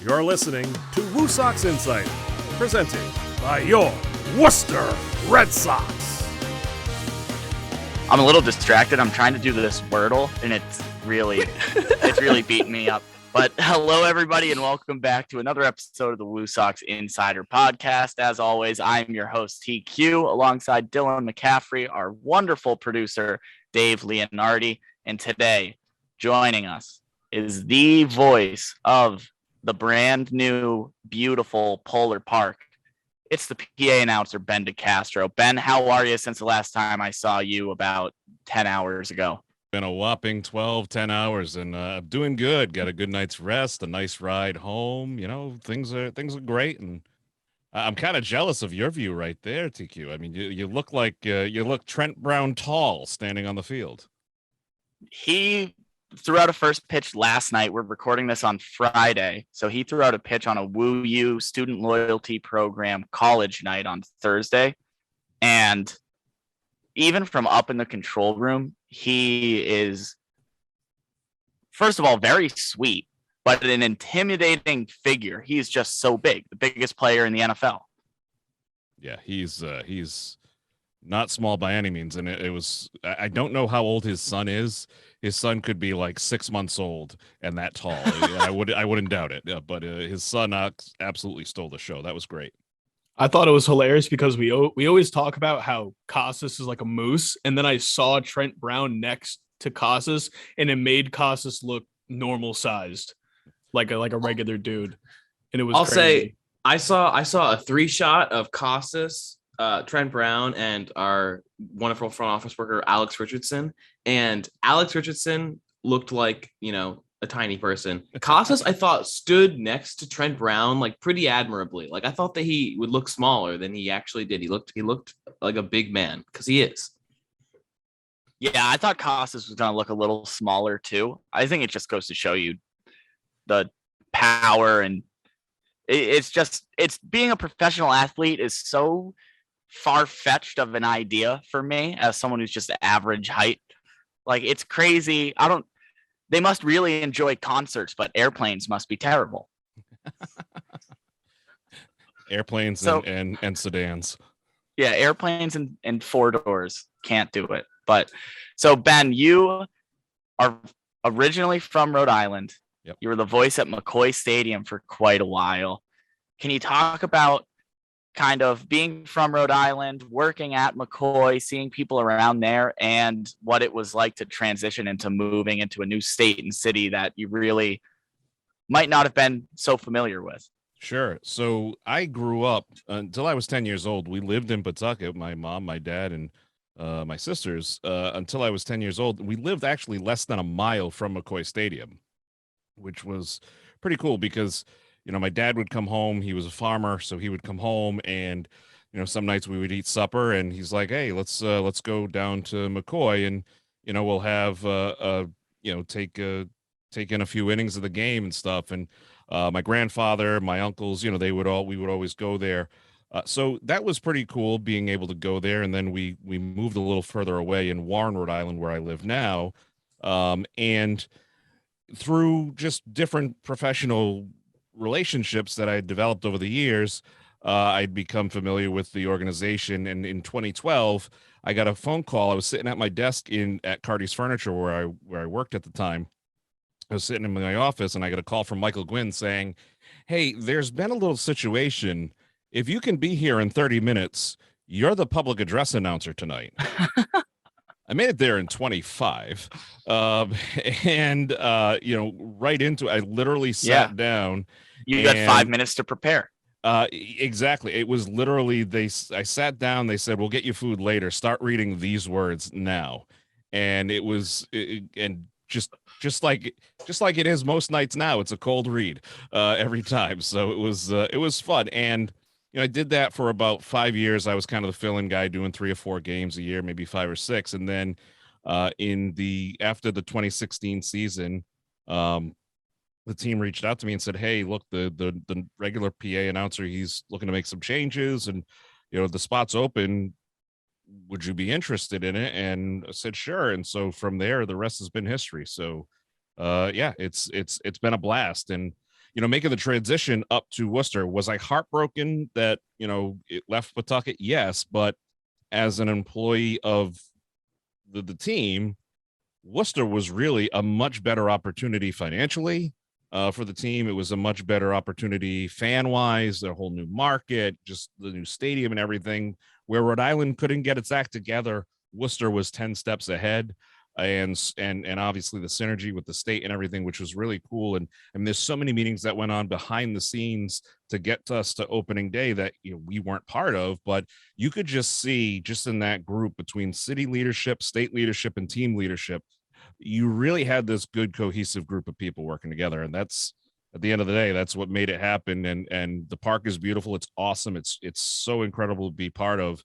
You're listening to Woosox Insight, presented by your Worcester Red Sox. I'm a little distracted. I'm trying to do this Wordle, and it's really beating me up. But hello, everybody, and welcome back to another episode of the Woosox Insider Podcast. As always, I'm your host, TQ, alongside Dylan McCaffrey, our wonderful producer, Dave Leonardi. And today, joining us is the voice of the brand new, beautiful Polar Park. It's the PA announcer, Ben DeCastro. Ben, how are you since the last time I saw you about 10 hours ago? Been a whopping 10 hours, and I'm doing good. Got a good night's rest, a nice ride home. You know, things are great, and I'm kind of jealous of your view right there, TQ. I mean, you look like you look Trent Brown tall standing on the field. He threw out a first pitch last night. We're recording this on Friday, so he threw out a pitch on a Woo U student loyalty program college night on Thursday, and even from up in the control room, he is, first of all, very sweet, but an intimidating figure. He's just so big, the biggest player in the NFL. Yeah, he's not small by any means, and it was. I don't know how old his son is. His son could be like 6 months old and that tall. I wouldn't doubt it. Yeah, but his son absolutely stole the show. That was great. I thought it was hilarious because we always talk about how Casas is like a moose, and then I saw Trent Brown next to Casas, and it made Casas look normal sized, like a regular dude, and it was. I'll crazy. say I saw a 3-shot of Casas, Trent Brown, and our wonderful front office worker Alex Richardson, and Alex Richardson looked like, a tiny person. Casas, I thought, stood next to Trent Brown like pretty admirably. Like I thought that he would look smaller than he actually did. He looked like a big man, because he is. Yeah, I thought Casas was going to look a little smaller too. I think it just goes to show you the power, and it's being a professional athlete is so far-fetched of an idea for me as someone who's just average height. Like, it's crazy. They must really enjoy concerts, but airplanes must be terrible. Airplanes and sedans. Yeah, airplanes and four doors can't do it. But so, Ben, you are originally from Rhode Island. Yep. You were the voice at McCoy Stadium for quite a while. Can you talk about kind of being from Rhode Island, working at McCoy, seeing people around there, and what it was like to transition into moving into a new state and city that you really might not have been so familiar with? Sure. So I grew up until I was 10 years old. We lived in Pawtucket, my mom, my dad, and my sisters, until I was 10 years old. We lived actually less than a mile from McCoy Stadium, which was pretty cool because my dad would come home. He was a farmer, so he would come home, and some nights we would eat supper, and he's like, "Hey, let's go down to McCoy, and we'll have take in a few innings of the game and stuff." And my grandfather, my uncles, we would always go there. So that was pretty cool, being able to go there. And then we moved a little further away in Warren, Rhode Island, where I live now, and through just different professional relationships that I had developed over the years, I'd become familiar with the organization. And in 2012, I got a phone call. I was sitting at my desk at Carty's Furniture, where I worked at the time. I was sitting in my office, and I got a call from Michael Gwynn saying, "Hey, there's been a little situation. If you can be here in 30 minutes, you're the public address announcer tonight." I made it there in 25. And right into, I literally sat down. You got 5 minutes to prepare. Exactly. It was literally, I sat down, they said, "We'll get you food later. Start reading these words now." And it was, and just like it is most nights now, it's a cold read every time. So it was fun. And I did that for about 5 years. I was kind of the fill-in guy, doing 3 or 4 games a year, maybe 5 or 6. And then after the 2016 season, the team reached out to me and said, "Hey, look, the regular PA announcer, he's looking to make some changes, and the spot's open. Would you be interested in it?" And I said, "Sure." And so from there, the rest has been history. So yeah, it's been a blast. And making the transition up to Worcester, was I heartbroken that, it left Pawtucket? Yes. But as an employee of the team, Worcester was really a much better opportunity financially for the team. It was a much better opportunity fan-wise, their whole new market, just the new stadium and everything. Where Rhode Island couldn't get its act together, Worcester was 10 steps ahead. And obviously the synergy with the state and everything, which was really cool. And there's so many meetings that went on behind the scenes to get us to opening day that we weren't part of, but you could just see just in that group between city leadership, state leadership, and team leadership, you really had this good cohesive group of people working together. And that's, at the end of the day, that's what made it happen. And the park is beautiful. It's awesome. It's so incredible to be part of.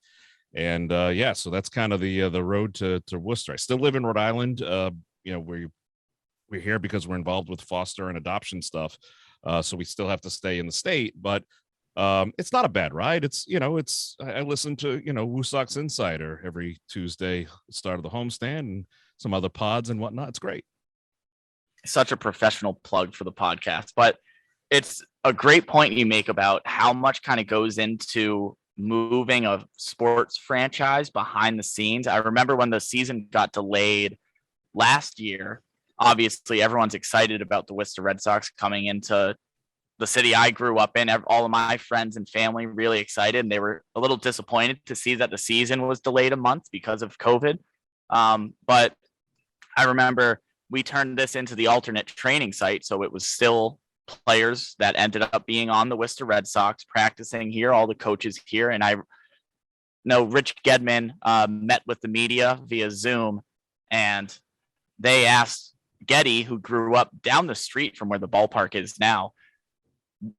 And so that's kind of the road to Worcester. I still live in Rhode Island. We're here because we're involved with foster and adoption stuff. So we still have to stay in the state, but it's not a bad ride. I listen to, Woosox Insider every Tuesday, start of the homestand, and some other pods and whatnot. It's great. Such a professional plug for the podcast, but it's a great point you make about how much kind of goes into moving a sports franchise behind the scenes. I remember when the season got delayed last year, obviously everyone's excited about the Worcester Red Sox coming into the city I grew up in. All of my friends and family really excited, and they were a little disappointed to see that the season was delayed a month because of COVID. But I remember we turned this into the alternate training site, so it was still players that ended up being on the Worcester Red Sox practicing here, all the coaches here. And I know Rich Gedman met with the media via Zoom, and they asked Getty, who grew up down the street from where the ballpark is now,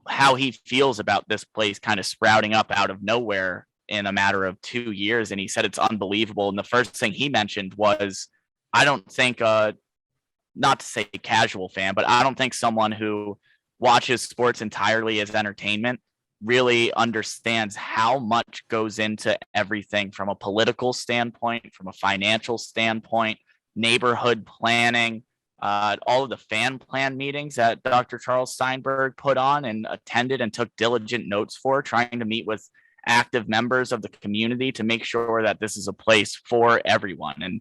how he feels about this place kind of sprouting up out of nowhere in a matter of 2 years. And he said it's unbelievable. And the first thing he mentioned was, I don't think, not to say casual fan, but I don't think someone who watches sports entirely as entertainment really understands how much goes into everything from a political standpoint, from a financial standpoint, neighborhood planning, all of the fan plan meetings that Dr. Charles Steinberg put on and attended and took diligent notes for, trying to meet with active members of the community to make sure that this is a place for everyone. And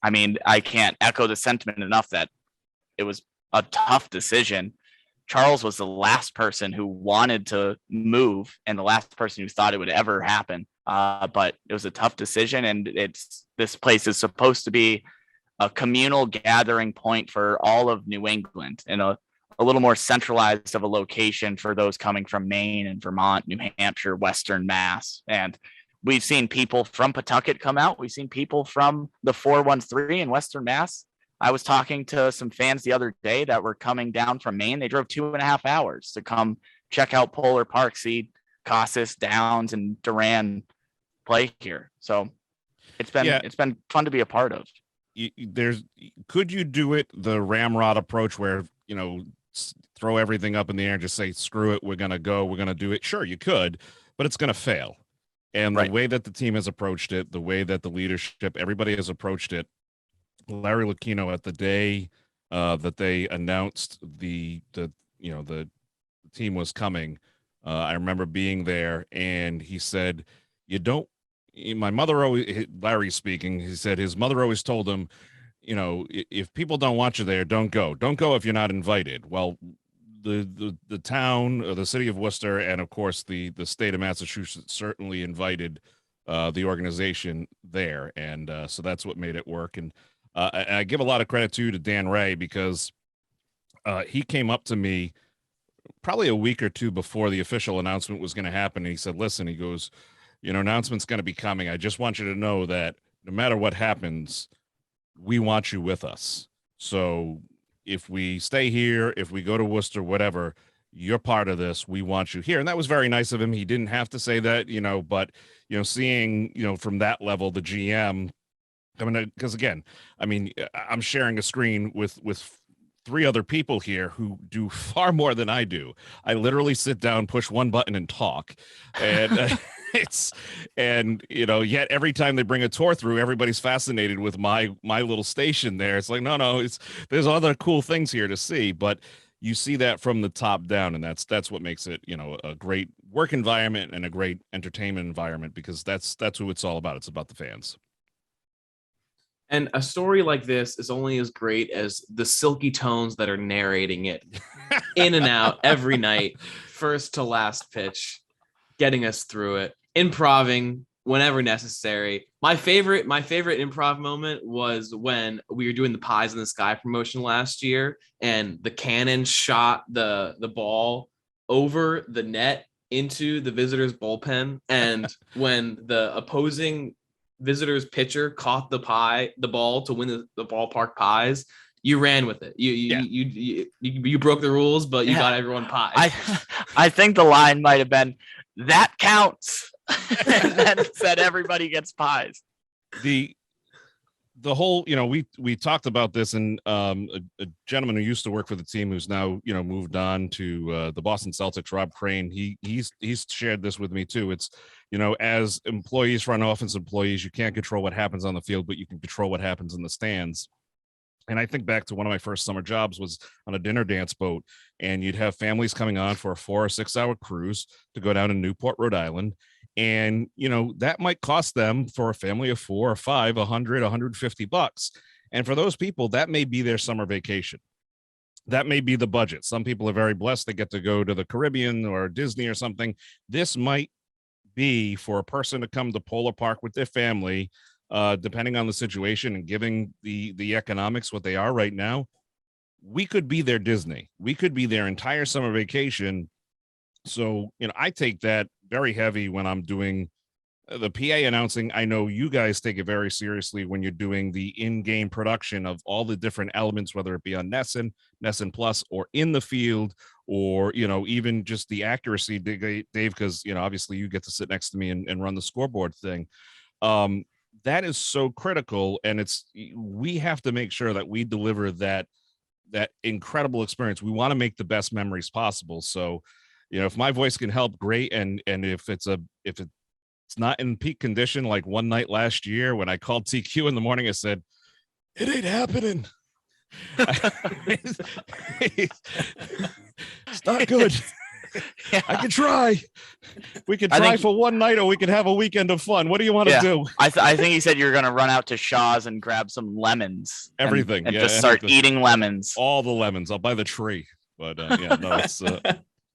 I can't echo the sentiment enough that it was a tough decision. Charles was the last person who wanted to move and the last person who thought it would ever happen. But it was a tough decision, and this place is supposed to be a communal gathering point for all of New England, and a little more centralized of a location for those coming from Maine and Vermont, New Hampshire, Western Mass. And we've seen people from Pawtucket come out. We've seen people from the 413 in Western Mass. I was talking to some fans the other day that were coming down from Maine. They drove 2.5 hours to come check out Polar Park, see Casas, Downs, and Duran play here. So it's been fun to be a part of. Could you do it the ramrod approach where, throw everything up in the air and just say, screw it, we're going to do it? Sure, you could, but it's going to fail. And the way that the team has approached it, the way that the leadership, everybody has approached it, Larry Lucchino, at the day that they announced the team was coming, I remember being there, and he said, my mother always, Larry speaking, he said his mother always told him, if people don't want you there, don't go if you're not invited. Well, the town, or the city of Worcester, and of course the state of Massachusetts certainly invited the organization there, and so that's what made it work. And I give a lot of credit to Dan Ray, because he came up to me probably a week or two before the official announcement was going to happen. And he said, listen, he goes, announcement's going to be coming. I just want you to know that no matter what happens, we want you with us. So if we stay here, if we go to Worcester, whatever, you're part of this. We want you here. And that was very nice of him. He didn't have to say that, but, seeing, from that level, the GM, because again, I'm sharing a screen with 3 other people here who do far more than I do. I literally sit down, push one button, and talk. And yet every time they bring a tour through, everybody's fascinated with my little station there. It's like, no, there's other cool things here to see. But you see that from the top down, and that's what makes it, a great work environment and a great entertainment environment, because that's who it's all about. It's about the fans. And a story like this is only as great as the silky tones that are narrating it in and out every night, first to last pitch, getting us through it, improving whenever necessary. My favorite improv moment was when we were doing the Pies in the Sky promotion last year, and the cannon shot the ball over the net into the visitors' bullpen, and when the opposing visitors pitcher caught the ball to win the ballpark pies, you ran with it. You broke the rules, but you got everyone pies. I think the line might have been, "That counts." And then said everybody gets pies. The whole, we talked about this, and a gentleman who used to work for the team, who's now, moved on to the Boston Celtics, Rob Crane, he's shared this with me too. It's, as employees, front office employees, you can't control what happens on the field, but you can control what happens in the stands. And I think back to one of my first summer jobs was on a dinner dance boat, and you'd have families coming on for a 4 or 6 hour cruise to go down to Newport, Rhode Island. And, that might cost them, for a family of 4 or 5, $100, $150. And for those people, that may be their summer vacation. That may be the budget. Some people are very blessed. They get to go to the Caribbean or Disney or something. This might be for a person to come to Polar Park with their family, depending on the situation and giving the economics what they are right now. We could be their Disney. We could be their entire summer vacation. So, I take that very heavy when I'm doing the PA announcing. I know you guys take it very seriously when you're doing the in-game production of all the different elements, whether it be on Nesson Plus, or in the field, or, even just the accuracy, Dave, because, obviously you get to sit next to me and run the scoreboard thing. That is so critical. And we have to make sure that we deliver that incredible experience. We want to make the best memories possible. So, if my voice can help, great. And if it's not in peak condition, like one night last year when I called TQ in the morning, I said, "It ain't happening." It's not good. Yeah. I can try. We could try for one night, or we could have a weekend of fun. What do you want to do? I think he said you're going to run out to Shaw's and grab some lemons. Everything. And just start eating lemons. All the lemons. I'll buy the tree. But no, it's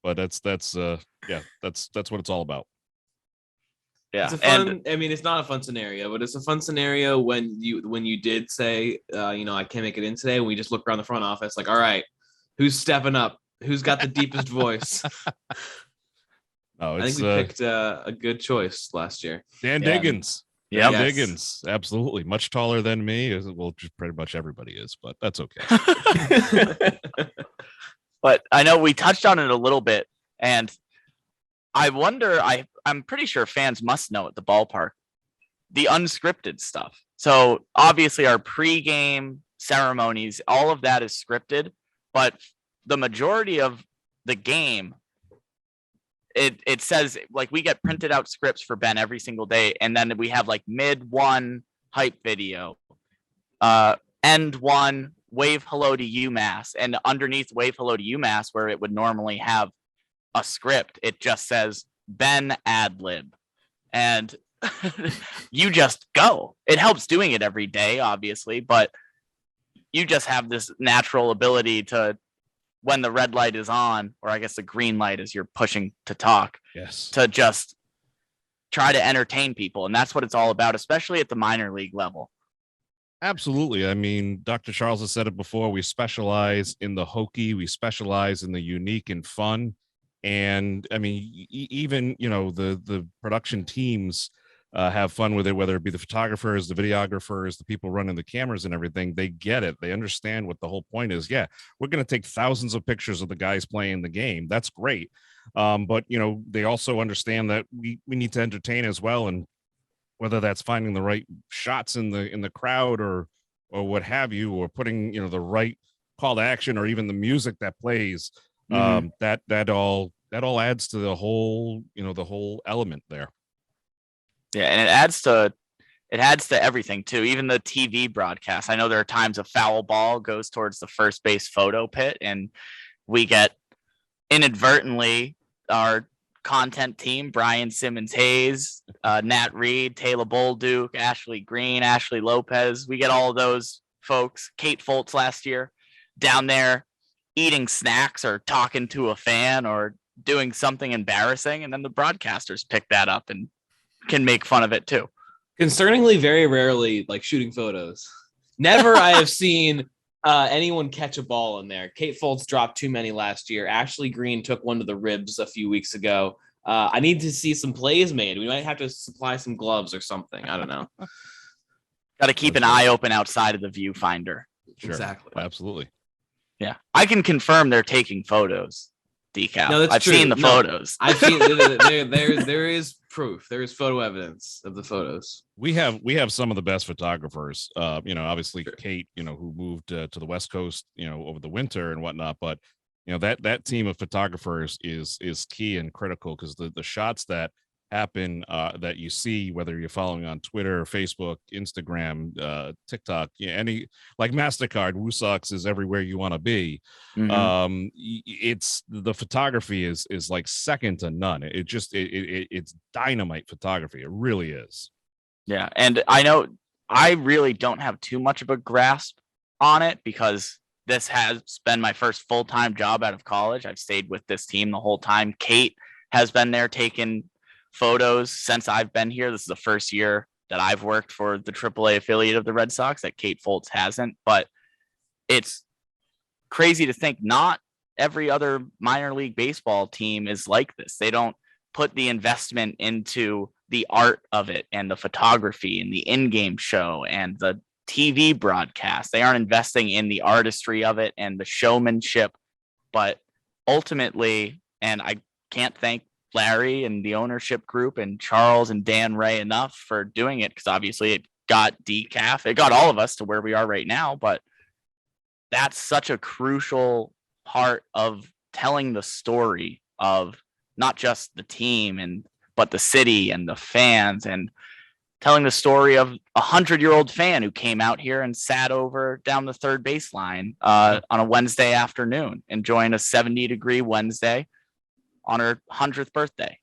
but that's what it's all about. Yeah. It's a fun, it's not a fun scenario, but it's a fun scenario when you did say, I can't make it in today. And we just look around the front office like, all right, who's stepping up? Who's got the deepest voice? No, I think we picked a good choice last year. Dan Diggins. Yeah, Diggins. Absolutely. Much taller than me. Well, just pretty much everybody is, but that's okay. But I know we touched on it a little bit, and I wonder, I'm pretty sure fans must know at the ballpark, the unscripted stuff. So obviously our pregame ceremonies, all of that is scripted, but the majority of the game, it says, like, we get printed out scripts for Ben every single day, and then we have like mid one hype video, end one wave hello to UMass, and underneath wave hello to UMass, where it would normally have a script, it just says Ben ad lib, and you just go. It helps doing it every day, obviously, but you just have this natural ability to, when the red light is on, or I guess the green light as you're pushing to talk, yes, to just try to entertain people. And that's what it's all about, especially at the minor league level. Absolutely. I mean, Dr. Charles has said it before. We specialize in the hokey. We specialize in the unique and fun. And I mean, even, the production teams have fun with it, whether it be the photographers, the videographers, the people running the cameras and everything. They get it. They understand what the whole point is. Yeah, we're going to take thousands of pictures of the guys playing the game. That's great. But, they also understand that we need to entertain as well. And whether that's finding the right shots in the crowd or what have you, or putting, the right call to action, or even the music that plays, that all adds to the whole, the whole element there. Yeah, and it adds to everything too, even the TV broadcast. I know there are times a foul ball goes towards the first base photo pit, and we get inadvertently our content team, Brian Simmons Hayes, Nat Reed, Taylor Bolduc, Ashley Green, Ashley Lopez. We get all of those folks, Kate Foltz last year, down there eating snacks or talking to a fan or doing something embarrassing. And then the broadcasters pick that up and can make fun of it too. Concerningly, very rarely like shooting photos. Never I have seen anyone catch a ball in there. Kate Foltz dropped too many last year. Ashley Green took one to the ribs a few weeks ago. I need to see some plays made. We might have to supply some gloves or something. I don't know. Got to keep an eye open outside of the viewfinder. Sure. Exactly. Absolutely. Yeah. I can confirm they're taking photos. Decal. No, that's I've true. seen the No, photos. I've seen there is proof. There is photo evidence of the photos. We have some of the best photographers. Obviously Sure. Kate, who moved to the West Coast, over the winter and whatnot. But that team of photographers is key and critical, because the shots that happen that you see, whether you're following on Twitter, Facebook, Instagram, TikTok, any, like MasterCard, Woosox is everywhere you want to be. Mhm. It's the photography is like second to none. It's dynamite photography. It really is. Yeah. And I know I really don't have too much of a grasp on it, because this has been my first full-time job out of college. I've stayed with this team the whole time. Kate has been there taking photos since I've been here. This is the first year that I've worked for the AAA affiliate of the Red Sox that Kate Foltz hasn't. But it's crazy to think not every other minor league baseball team is like this. They don't put the investment into the art of it and the photography and the in-game show and the TV broadcast. They aren't investing in the artistry of it and the showmanship. But ultimately, and I can't thank Larry and the ownership group and Charles and Dan Ray enough for doing it, because obviously it got decaf. It got all of us to where we are right now. But that's such a crucial part of telling the story of not just the team but the city and the fans, and telling the story of 100-year-old fan who came out here and sat over down the third baseline on a Wednesday afternoon, enjoying a 70-degree Wednesday on her 100th birthday.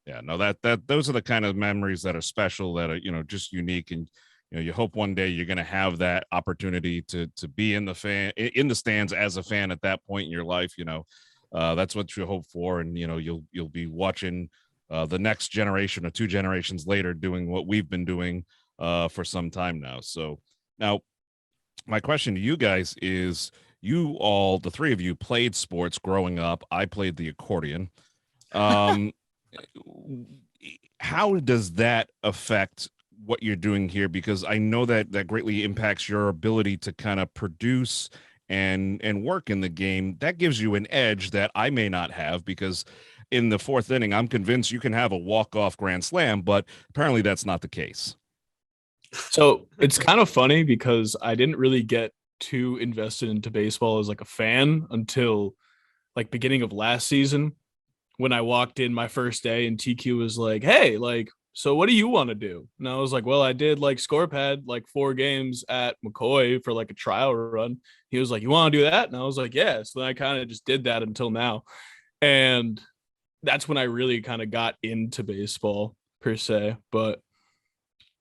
Yeah, no, that those are the kind of memories that are special, that are, just unique. And, you hope one day you're going to have that opportunity to be in the stands as a fan at that point in your life. That's what you hope for. And, you'll be watching the next generation or two generations later doing what we've been doing for some time now. So now my question to you guys is, you all, the three of you, played sports growing up. I played the accordion. How does that affect what you're doing here? Because I know that greatly impacts your ability to kind of produce and work in the game. That gives you an edge that I may not have, because in the fourth inning, I'm convinced you can have a walk-off grand slam, but apparently that's not the case. So it's kind of funny, because I didn't really get too invested into baseball as like a fan until like beginning of last season, when I walked in my first day and TQ was like, "Hey, like, so what do you want to do?" And I was like, "Well, I did like scorepad like 4 games at McCoy for like a trial run." He was like, "You want to do that?" And I was like, "Yeah." So then I kind of just did that until now. And that's when I really kind of got into baseball per se. But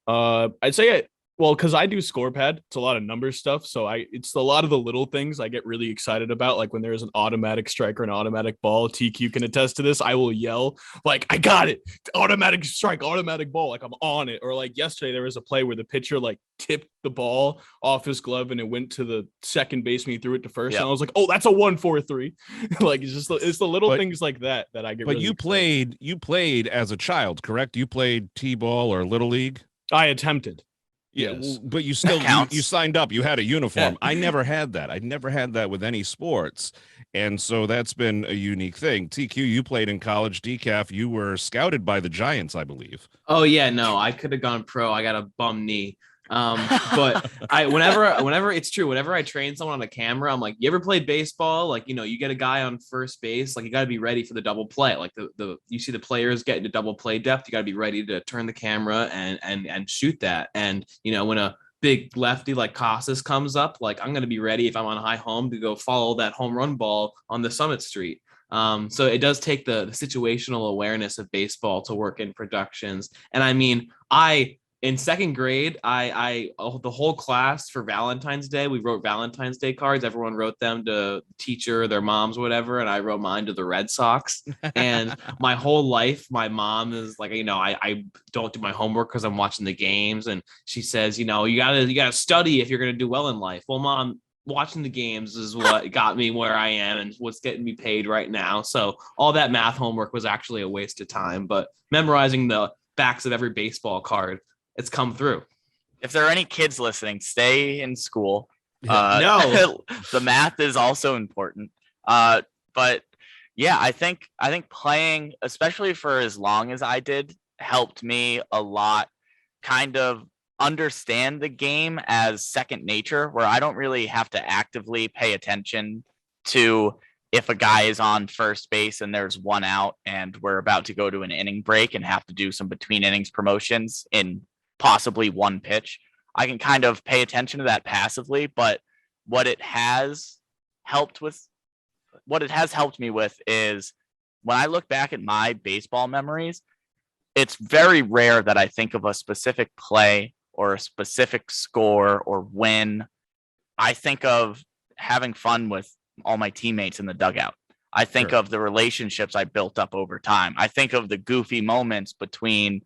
I'd say because I do scorepad, it's a lot of number stuff. So it's a lot of the little things I get really excited about. Like when there's an automatic strike or an automatic ball, TQ can attest to this. I will yell like, "I got it. Automatic strike, automatic ball." Like I'm on it. Or like yesterday, there was a play where the pitcher like tipped the ball off his glove and it went to the second baseman. He threw it to first. Yep. And I was like, "Oh, that's a 1-4-3." Like it's the little things like that I get. But really you played as a child, correct? You played T-ball or Little League? I attempted. Yeah, Yes. but you still you signed up. You had a uniform. Yeah. I never had that. I never had that with any sports, and so that's been a unique thing. TQ, you played in college. Decaf, you were scouted by the Giants, I believe. Oh yeah, no, I could have gone pro. I got a bum knee. But whenever it's true, whenever I train someone on a camera, I'm like, "You ever played baseball? Like, you get a guy on first base, like you got to be ready for the double play. Like you see the players get into double play depth, you got to be ready to turn the camera and shoot that. And when a big lefty like Casas comes up, like I'm going to be ready if I'm on high home to go follow that home run ball on the Summit Street. So it does take the situational awareness of baseball to work in productions. And I mean, in second grade, the whole class for Valentine's Day, we wrote Valentine's Day cards. Everyone wrote them to the teacher, their moms, whatever. And I wrote mine to the Red Sox. And my whole life, my mom is like, I don't do my homework because I'm watching the games. And she says, you gotta study if you're going to do well in life. Well, Mom, watching the games is what got me where I am and what's getting me paid right now. So all that math homework was actually a waste of time, but memorizing the backs of every baseball card, it's come through. If there are any kids listening, stay in school. No. The math is also important. But yeah, I think playing, especially for as long as I did, helped me a lot kind of understand the game as second nature, where I don't really have to actively pay attention to if a guy is on first base and there's one out and we're about to go to an inning break and have to do some between innings promotions in possibly one pitch. I can kind of pay attention to that passively, but what it has helped me with is when I look back at my baseball memories, it's very rare that I think of a specific play or a specific score or win. I think of having fun with all my teammates in the dugout. I think of the relationships I built up over time. I think of the goofy moments between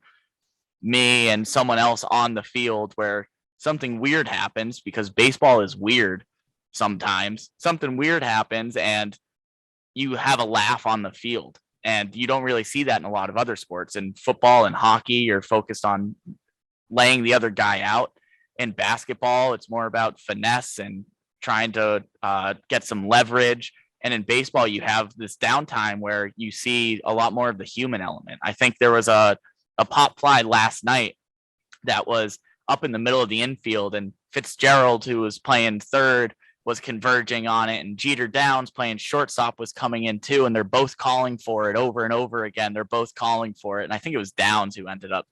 me and someone else on the field where something weird happens, because baseball is weird sometimes. Something weird happens and you have a laugh on the field. And you don't really see that in a lot of other sports. In football and hockey, you're focused on laying the other guy out. In basketball, it's more about finesse and trying to get some leverage. And in baseball, you have this downtime where you see a lot more of the human element. I think there was a pop fly last night that was up in the middle of the infield, and Fitzgerald, who was playing third, was converging on it, and Jeter Downs playing shortstop was coming in too, and they're both calling for it over and over again. They're both calling for it. And I think it was Downs who ended up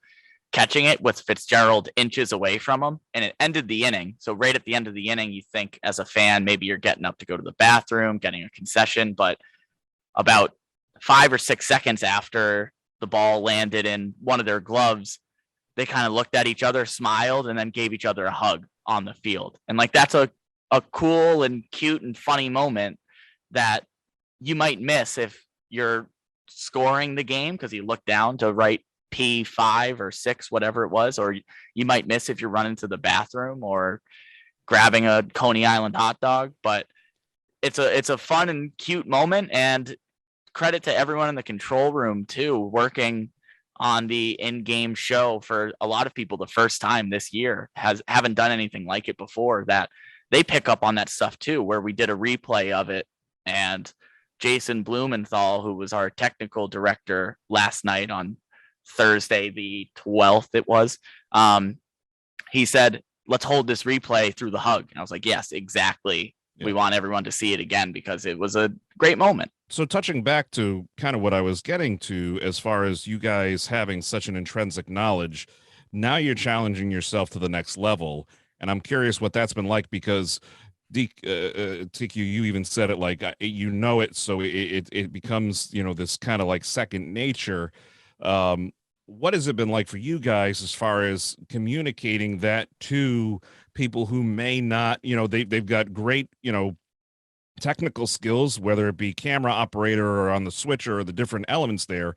catching it with Fitzgerald inches away from him, and it ended the inning. So right at the end of the inning, you think as a fan, maybe you're getting up to go to the bathroom, getting a concession, but about 5 or 6 seconds after the ball landed in one of their gloves, they kind of looked at each other, smiled, and then gave each other a hug on the field. And like, that's a cool and cute and funny moment that you might miss if you're scoring the game because you look down to write P5 or 6, whatever it was, or you might miss if you're running to the bathroom or grabbing a Coney Island hot dog. But it's a fun and cute moment, and credit to everyone in the control room too, working on the in-game show for a lot of people the first time this year, haven't done anything like it before, that they pick up on that stuff too, where we did a replay of it. And Jason Blumenthal, who was our technical director last night on Thursday, the 12th, it was, he said, let's hold this replay through the hug. And I was like, yes, exactly. Yeah. We want everyone to see it again because it was a great moment. So touching back to kind of what I was getting to, as far as you guys having such an intrinsic knowledge, now you're challenging yourself to the next level. And I'm curious what that's been like, because TQ, you even said it like, you know it. So it becomes, this kind of like second nature. What has it been like for you guys as far as communicating that to people who may not, they've got great, technical skills, whether it be camera operator or on the switcher or the different elements there.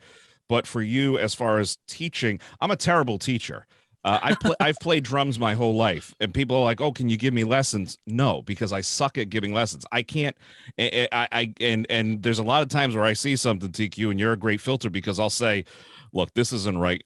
But for you, as far as teaching, I'm a terrible teacher. I've played drums my whole life, and people are like, "Oh, can you give me lessons?" No, because I suck at giving lessons. I can't. And there's a lot of times where I see something, TQ, and you're a great filter, because I'll say, "Look, this isn't right.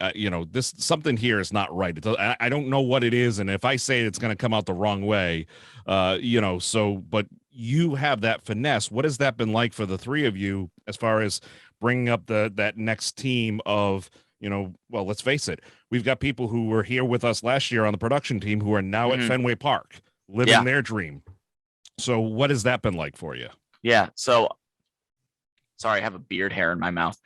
This something here is not right. I don't know what it is, and if I say it, it's going to come out the wrong way." So, but you have that finesse. What has that been like for the three of you, as far as bringing up that next team of? Well, let's face it. We've got people who were here with us last year on the production team who are now at Fenway Park living their dream. So what has that been like for you? Yeah. So sorry, I have a beard hair in my mouth.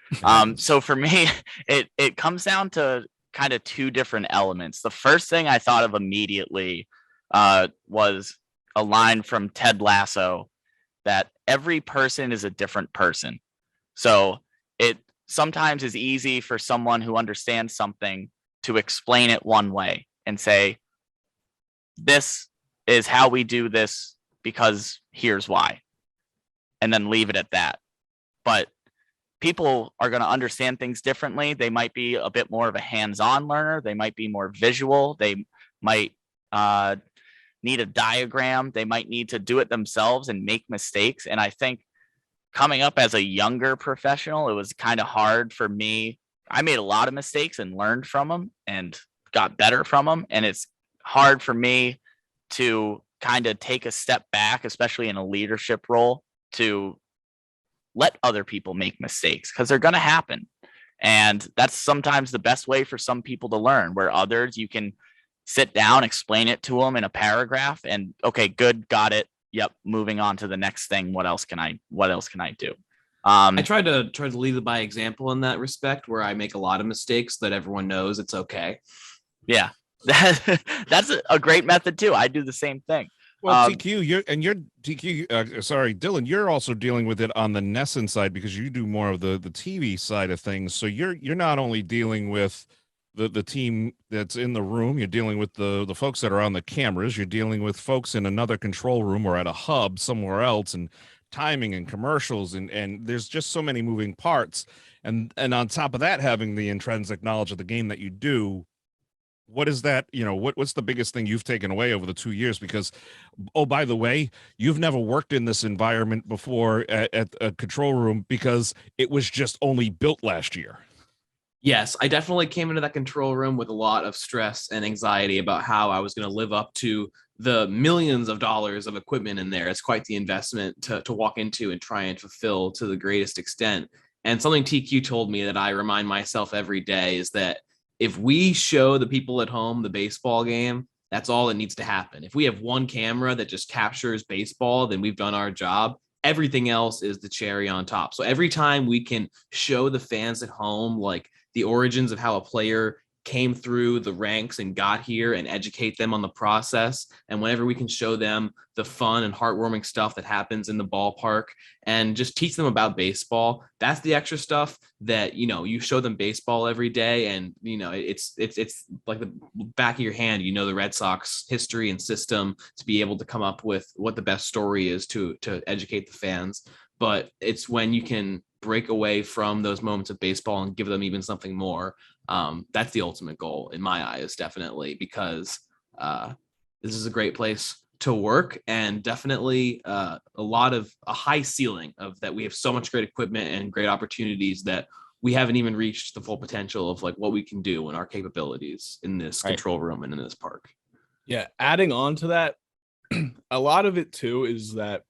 So for me, it comes down to kind of two different elements. The first thing I thought of immediately was a line from Ted Lasso that every person is a different person. So it sometimes is easy for someone who understands something to explain it one way and say, this is how we do this because here's why, and then leave it at that. But people are going to understand things differently. They might be a bit more of a hands-on learner. They might be more visual. They might need a diagram. They might need to do it themselves and make mistakes. And I think coming up as a younger professional, it was kind of hard for me. I made a lot of mistakes and learned from them and got better from them. And it's hard for me to kind of take a step back, especially in a leadership role, to let other people make mistakes because they're going to happen. And that's sometimes the best way for some people to learn, where others you can sit down, explain it to them in a paragraph and, okay, good, got it. Yep. Moving on to the next thing. What else can I do? I try to lead by example in that respect, where I make a lot of mistakes that everyone knows it's okay. Yeah. That's a great method too. I do the same thing. Well, Dylan, you're also dealing with it on the Nesson side because you do more of the TV side of things. So you're not only dealing with the team that's in the room, you're dealing with the folks that are on the cameras, you're dealing with folks in another control room or at a hub somewhere else, and timing and commercials, and there's just so many moving parts. And on top of that, having the intrinsic knowledge of the game that you do, what is that, what's the biggest thing you've taken away over the 2 years? Because, oh, by the way, you've never worked in this environment before at a control room because it was just only built last year. Yes, I definitely came into that control room with a lot of stress and anxiety about how I was going to live up to the millions of dollars of equipment in there. It's quite the investment to walk into and try and fulfill to the greatest extent. And something TQ told me that I remind myself every day is that if we show the people at home the baseball game, that's all that needs to happen. If we have one camera that just captures baseball, then we've done our job. Everything else is the cherry on top. So every time we can show the fans at home, like the origins of how a player came through the ranks and got here, and educate them on the process, and whenever we can show them the fun and heartwarming stuff that happens in the ballpark and just teach them about baseball, that's the extra stuff that, you show them baseball every day, and it's like the back of your hand, the Red Sox history and system, to be able to come up with what the best story is to educate the fans. But it's when you can break away from those moments of baseball and give them even something more. That's the ultimate goal in my eyes, definitely, because this is a great place to work, and definitely a high ceiling of that. We have so much great equipment and great opportunities that we haven't even reached the full potential of like what we can do and our capabilities in this control room and in this park. Yeah. Adding on to that, a lot of it too is that,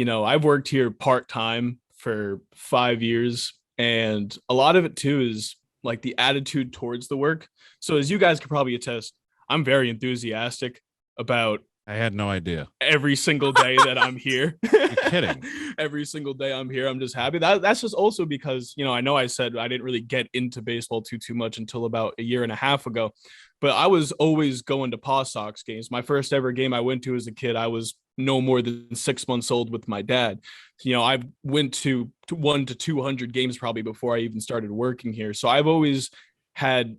I've worked here part-time for 5 years, and a lot of it too is like the attitude towards the work. So as you guys could probably attest, I'm very enthusiastic about. I had no idea. Every single day that I'm here. You're kidding. Every single day I'm here, I'm just happy. That's just also because, I know I said I didn't really get into baseball too much until about a year and a half ago, but I was always going to Woosox games. My first ever game I went to as a kid, I was no more than 6 months old with my dad. I went to 1 to 200 games probably before I even started working here. So I've always had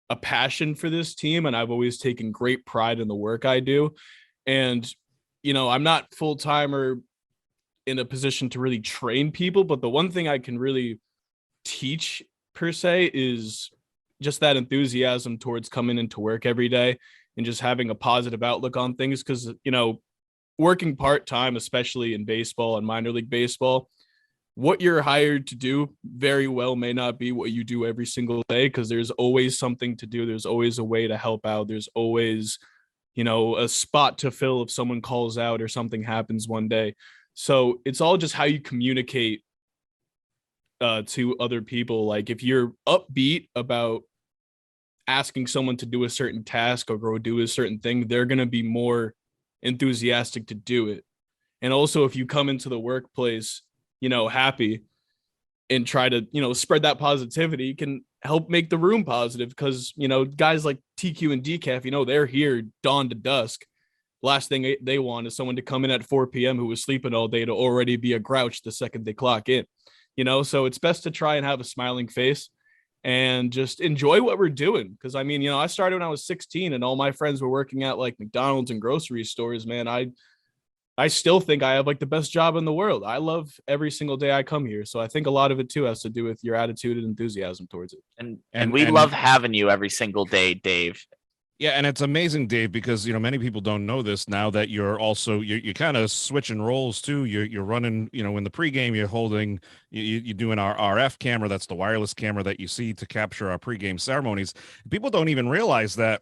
a passion for this team, and I've always taken great pride in the work I do. And, I'm not full-time or in a position to really train people, but the one thing I can really teach per se is just that enthusiasm towards coming into work every day and just having a positive outlook on things. Because, working part-time, especially in baseball and minor league baseball, what you're hired to do very well may not be what you do every single day, because there's always something to do. There's always a way to help out. There's always, a spot to fill if someone calls out or something happens one day. So it's all just how you communicate to other people. Like if you're upbeat about asking someone to do a certain task or go do a certain thing, they're going to be more enthusiastic to do it. And also if you come into the workplace, happy and try to, spread that positivity, can help make the room positive. Because, guys like TQ and Decaf, they're here dawn to dusk. last thing they want is someone to come in at 4 p.m. who was sleeping all day to already be a grouch the second they clock in, so it's best to try and have a smiling face and just enjoy what we're doing. Because I mean, I started when I was 16 and all my friends were working at like McDonald's and grocery stores. Man, I still think I have like the best job in the world. I love every single day I come here. So I think a lot of it too has to do with your attitude and enthusiasm towards it. And we love having you every single day, Dave. Yeah, and it's amazing, Dave, because many people don't know this now that you're also you're kind of switching roles too. You're running, in the pregame, you're doing our RF camera. That's the wireless camera that you see to capture our pregame ceremonies. People don't even realize that.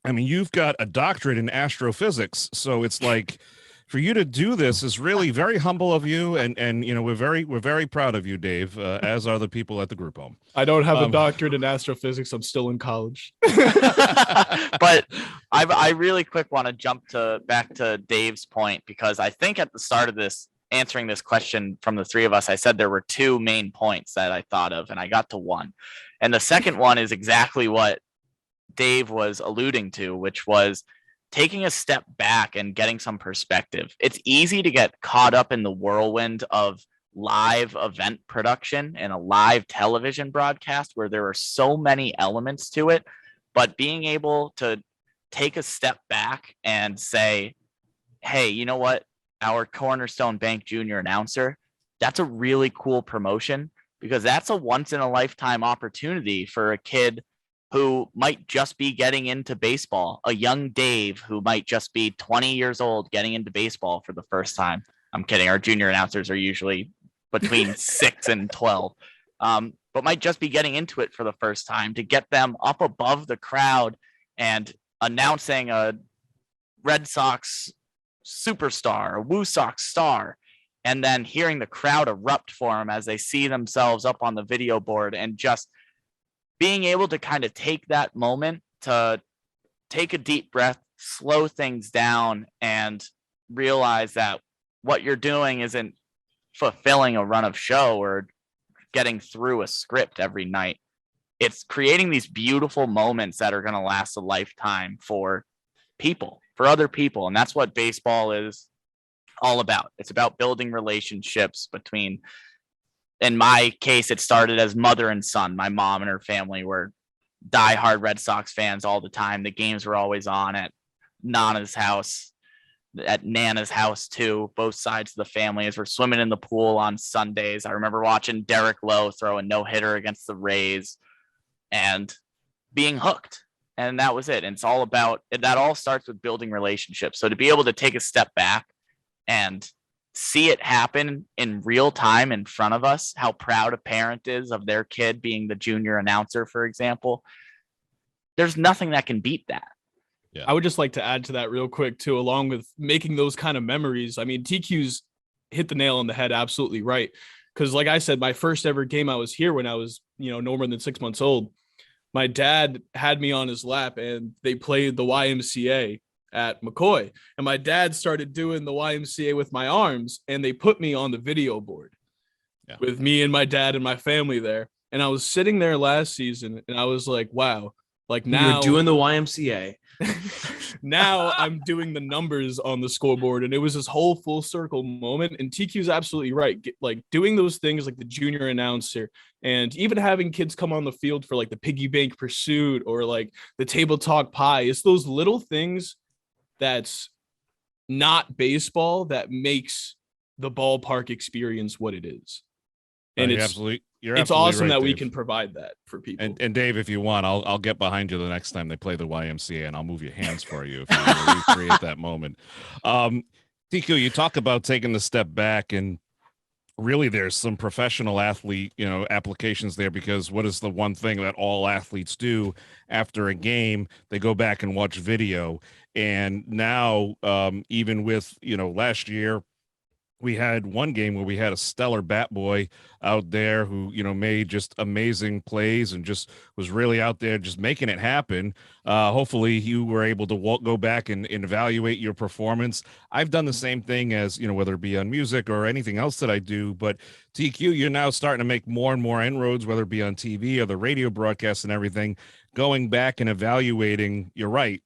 I mean, you've got a doctorate in astrophysics, so it's like, for you to do this is really very humble of you, and we're very proud of you, Dave, as are the people at the group home. I don't have a doctorate in astrophysics. I'm still in college. But I really quick want to jump back to Dave's point, because I think at the start of this, answering this question from the three of us, I said there were two main points that I thought of, and I got to one. And the second one is exactly what Dave was alluding to, which was taking a step back and getting some perspective. It's easy to get caught up in the whirlwind of live event production and a live television broadcast where there are so many elements to it, but being able to take a step back and say, hey, you know what? Our Cornerstone Bank Junior announcer, that's a really cool promotion, because that's a once in a lifetime opportunity for a kid who might just be getting into baseball, a young Dave who might just be 20 years old getting into baseball for the first time. I'm kidding. Our junior announcers are usually between 6 and 12, but might just be getting into it for the first time, to get them up above the crowd and announcing a Red Sox superstar, a Woosox star, and then hearing the crowd erupt for them as they see themselves up on the video board, and just being able to kind of take that moment to take a deep breath, slow things down, and realize that what you're doing isn't fulfilling a run of show or getting through a script every night. It's creating these beautiful moments that are going to last a lifetime for people, for other people. And that's what baseball is all about. It's about building relationships between, in my case, it started as mother and son. My mom and her family were diehard Red Sox fans all the time. The games were always on at Nana's house, at Nana's house too, both sides of the family, as we're swimming in the pool on Sundays. I remember watching Derek Lowe throw a no-hitter against the Rays and being hooked. And that was it. And it's all about, that all starts with building relationships. So to be able to take a step back and see it happen in real time in front of us, how proud a parent is of their kid being the junior announcer, for example, there's nothing that can beat that. Yeah. I would just like to add to that real quick too, along with making those kind of memories. I mean, TQ's hit the nail on the head. Absolutely right. Because like I said, my first ever game, I was here when I was, no more than 6 months old. My dad had me on his lap and they played the YMCA at McCoy, and my dad started doing the YMCA with my arms, and they put me on the video board with me and my dad and my family there. And I was sitting there last season and I was like, wow, like now you're doing the YMCA. Now I'm doing the numbers on the scoreboard, and it was this whole full circle moment. And TQ's absolutely right. Like doing those things like the junior announcer, and even having kids come on the field for like the piggy bank pursuit or like the table talk pie. It's those little things that's not baseball that makes the ballpark experience what it is. And you're it's absolutely awesome right, that we Dave. can provide that for people. And Dave, if you want, I'll get behind you the next time they play the YMCA, and I'll move your hands for you if you want to recreate that moment. TQ, you talk about taking the step back, and really there's some professional athlete, applications there, because what is the one thing that all athletes do after a game? They go back and watch video. And now, even with, last year, we had one game where we had a stellar bat boy out there who, made just amazing plays and just was really out there just making it happen. Hopefully you were able to go back and evaluate your performance. I've done the same thing as, whether it be on music or anything else that I do, but TQ, you're now starting to make more and more inroads, whether it be on TV or the radio broadcasts and everything, going back and evaluating. You're right.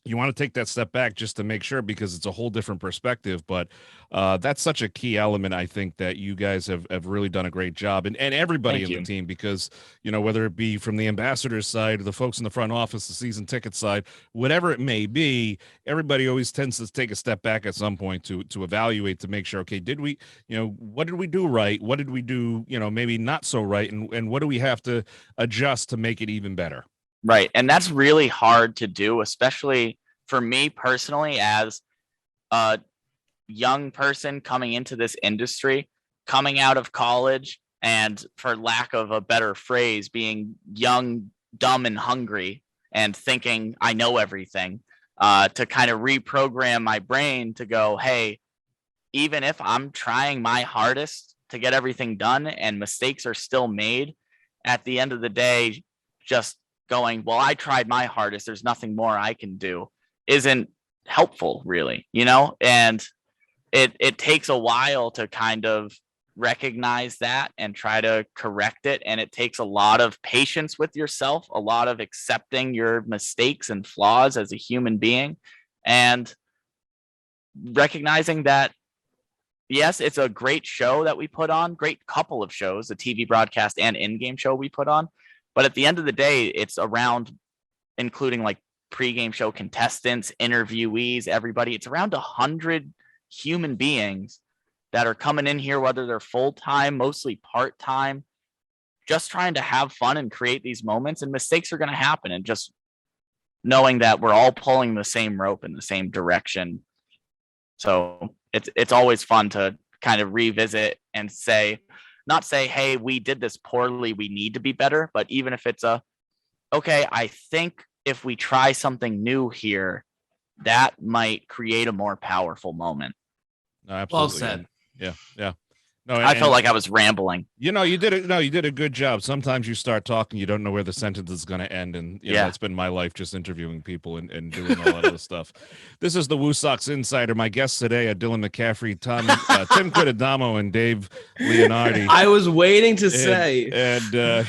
you want to take that step back just to make sure, because it's a whole different perspective. But that's such a key element. I think that you guys have really done a great job, and everybody Thank in you. the team, because, whether it be from the ambassadors side, the folks in the front office, the season ticket side, whatever it may be, everybody always tends to take a step back at some point to evaluate, to make sure, okay, did we, what did we do right? What did we do, maybe not so right? And what do we have to adjust to make it even better? Right. And that's really hard to do, especially for me personally, as a young person coming into this industry, coming out of college, and, for lack of a better phrase, being young, dumb, and hungry, and thinking I know everything, to kind of reprogram my brain to go, hey, even if I'm trying my hardest to get everything done and mistakes are still made, at the end of the day, just going, well, I tried my hardest, there's nothing more I can do, isn't helpful, really, and it takes a while to kind of recognize that and try to correct it. And it takes a lot of patience with yourself, a lot of accepting your mistakes and flaws as a human being, and recognizing that, yes, it's a great show that we put on, great couple of shows, the TV broadcast and in-game show we put on. But at the end of the day, it's around, including like pregame show contestants, interviewees, everybody. It's around 100 human beings that are coming in here, whether they're full-time, mostly part-time, just trying to have fun and create these moments. And mistakes are going to happen. And just knowing that we're all pulling the same rope in the same direction. So it's always fun to kind of revisit and not say, hey, we did this poorly, we need to be better. But even if it's okay, I think if we try something new here, that might create a more powerful moment. No, absolutely. Well said. Yeah. No, I felt like I was rambling. You did it. No, you did a good job. Sometimes you start talking, you don't know where the sentence is going to end. And that's been my life, just interviewing people and doing all that other stuff. This is the Woosox Insider. My guests today are Dylan McCaffrey, Tim Quidadamo, and Dave Leonardi. I was waiting to say. And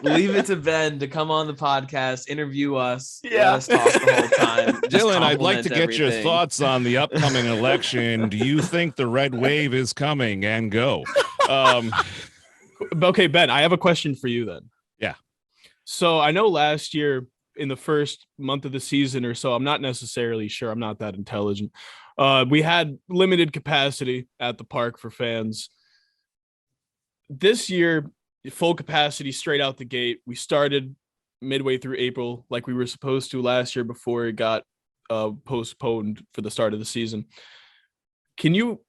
leave it to Ben to come on the podcast, interview us, Yeah. let us talk the whole time. Just Dylan, I'd like to compliment get your everything. thoughts on the upcoming election. Do you think the red wave is coming? And go. Okay, Ben, I have a question for you then. Yeah. So I know last year in the first month of the season or so, I'm not necessarily sure, I'm not that intelligent. We had limited capacity at the park for fans. This year, full capacity straight out the gate. We started midway through April like we were supposed to last year before it got postponed for the start of the season. Can you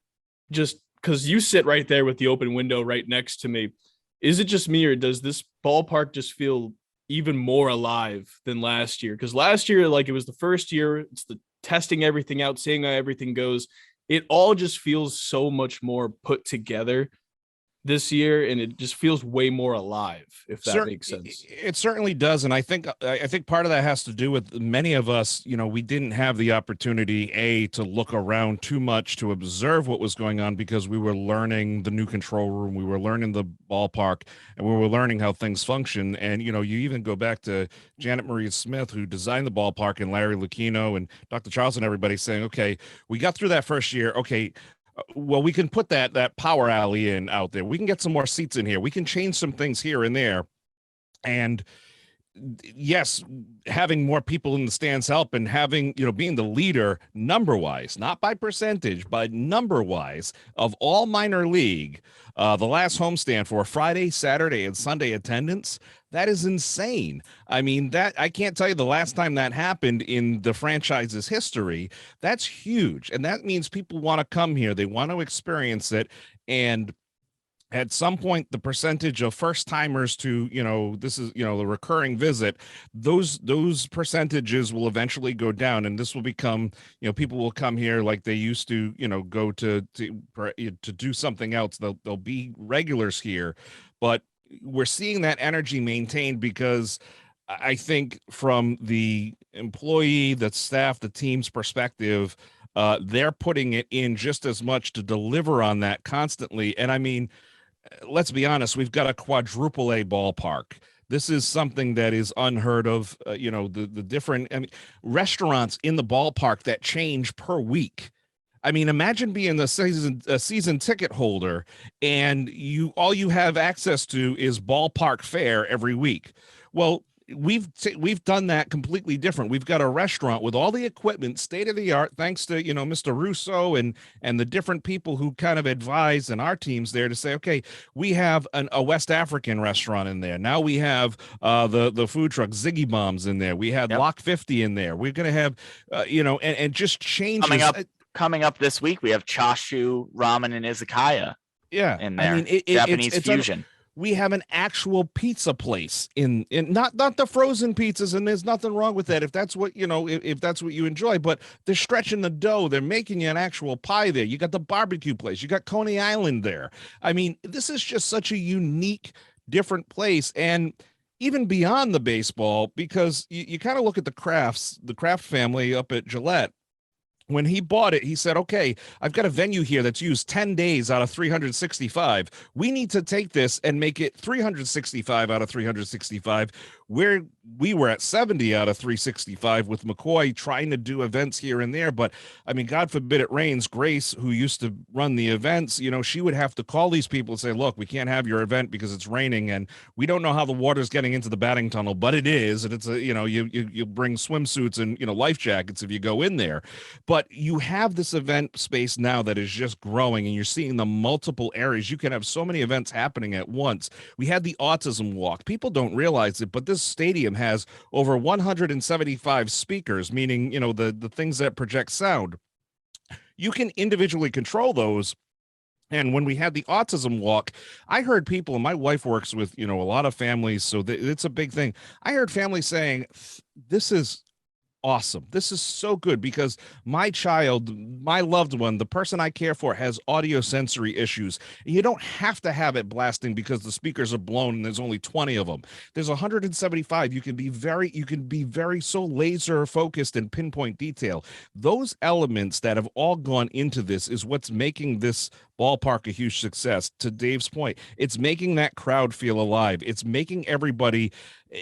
just, because you sit right there with the open window right next to me, is it just me or does this ballpark just feel even more alive than last year? Because last year, like, it was the first year, it's the testing everything out, seeing how everything goes. It all just feels so much more put together this year, and it just feels way more alive, if that makes sense. It certainly does. And I think part of that has to do with many of us, we didn't have the opportunity, to look around too much, to observe what was going on, because we were learning the new control room, we were learning the ballpark, and we were learning how things function. And, you even go back to Janet Marie Smith, who designed the ballpark, and Larry Lucchino and Dr. Charles and everybody saying, okay, we got through that first year. Okay, well, we can put that power alley in out there. We can get some more seats in here. We can change some things here and there. And yes, having more people in the stands help, and having, being the leader number wise, not by percentage, but number wise of all minor league, the last homestand for Friday, Saturday, and Sunday attendance. That is insane. I mean, that I can't tell you the last time that happened in the franchise's history. That's huge. And that means people want to come here. They want to experience it. And at some point, the percentage of first timers to, this is, the recurring visit, those percentages will eventually go down. And this will become, people will come here like they used to, go to do something else. They'll be regulars here. But we're seeing that energy maintained, because I think from the employee, the staff, the team's perspective, they're putting it in just as much to deliver on that constantly. And I mean, let's be honest, we've got a quadruple A ballpark. This is something that is unheard of. The different restaurants in the ballpark that change per week. I mean, imagine being a season ticket holder and all you have access to is ballpark fare every week. Well, we've done that completely different. We've got a restaurant with all the equipment, state of the art, thanks to Mr. Russo and the different people who kind of advise and our teams there to say, okay, we have a West African restaurant in there. Now we have the food truck Ziggy Bombs in there. We had Lock 50 in there. We're gonna have and just changes. Coming up this week, we have Chashu Ramen and Izakaya. Yeah, in there. I mean, Japanese fusion. We have an actual pizza place in not the frozen pizzas, and there's nothing wrong with that if that's what if that's what you enjoy. But they're stretching the dough, they're making you an actual pie there. You got the barbecue place, you got Coney Island there. I mean, this is just such a unique, different place, and even beyond the baseball, because you kind of look at the Kraft family up at Gillette. When he bought it, he said, okay, I've got a venue here that's used 10 days out of 365. We need to take this and make it 365 out of 365, where we were at 70 out of 365 with McCoy trying to do events here and there. But I mean, God forbid it rains. Grace, who used to run the events, she would have to call these people and say, look, we can't have your event because it's raining and we don't know how the water's getting into the batting tunnel, but it is. And it's you bring swimsuits and, life jackets if you go in there. But you have this event space now that is just growing, and you're seeing the multiple areas. You can have so many events happening at once. We had the autism walk. People don't realize it, but this stadium has over 175 speakers, meaning, the things that project sound. You can individually control those. And when we had the autism walk, I heard people, and my wife works with, a lot of families, so it's a big thing. I heard families saying, this is awesome. This is so good because my child, my loved one, the person I care for has audio sensory issues. You don't have to have it blasting because the speakers are blown and there's only 20 of them. There's 175. You can be very so laser focused and pinpoint detail. Those elements that have all gone into this is what's making this ballpark a huge success. To Dave's point, it's making that crowd feel alive. It's making everybody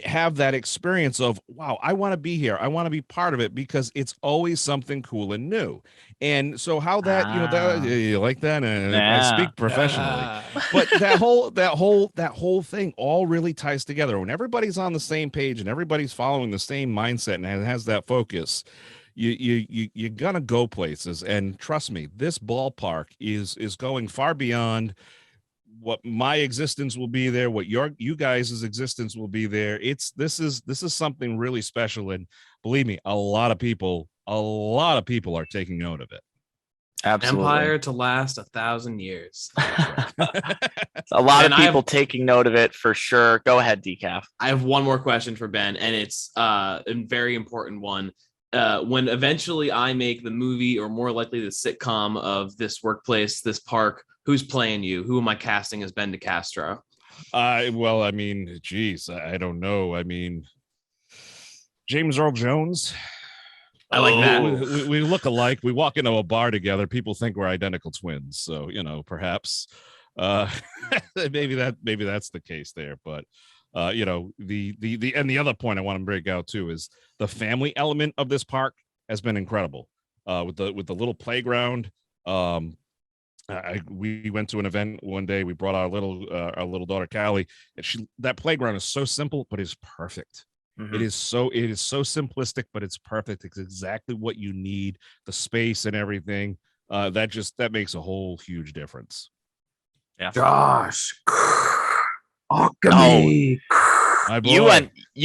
have that experience of, wow, I want to be here. I want to be part of it because it's always something cool and new. And so how that, you like that? And I speak professionally, but that whole thing all really ties together. When everybody's on the same page and everybody's following the same mindset and has that focus, you're gonna go places. And trust me, this ballpark is going far beyond what my existence will be there, what you guys' existence will be there. This is something really special, and believe me, a lot of people are taking note of it. Absolutely. Empire to last 1,000 years. A lot of people taking note of it for sure. Go ahead, Decaf. I have one more question for Ben, and it's a very important one. When eventually I make the movie, or more likely the sitcom of this workplace, this park, who's playing you? Who am I casting as Ben DeCastro? Well, I mean, geez, I don't know. I mean, James Earl Jones. I like that. We look alike. We walk into a bar together. People think we're identical twins. So, perhaps maybe that's the case there. But the other point I want to break out too is the family element of this park has been incredible. With the little playground. We went to an event one day. We brought our little daughter Callie, and that playground is so simple, but it's perfect. Mm-hmm. It is so simplistic, but it's perfect. It's exactly what you need. The space and everything. That makes a whole huge difference. Yeah. Josh. Alchemy. You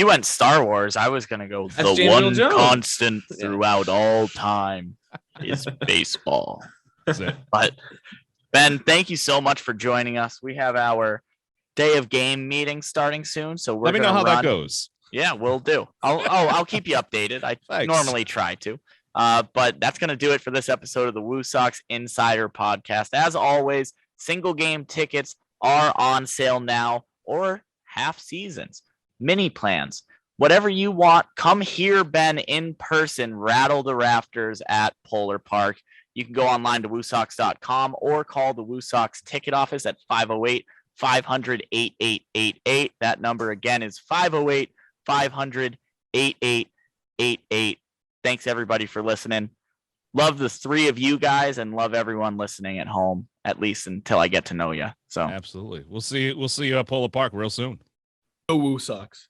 went Star Wars. I was gonna go That's the one Jones. constant throughout all time is baseball. That's it. But Ben, thank you so much for joining us. We have our day of game meeting starting soon, so let me know how that goes. Yeah, we'll do. I'll keep you updated. I normally try to. But that's going to do it for this episode of the Woosox Insider Podcast. As always, single game tickets are on sale now, or half seasons, mini plans, whatever you want. Come hear Ben in person, rattle the rafters at Polar Park. You can go online to woosox.com or call the Woosox ticket office at 500-8888. That number again is 508-500-8888. Thanks everybody for listening. Love the three of you guys and love everyone listening at home, at least until I get to know you. So Absolutely. We'll see you at Polar Park real soon. Go Woosox.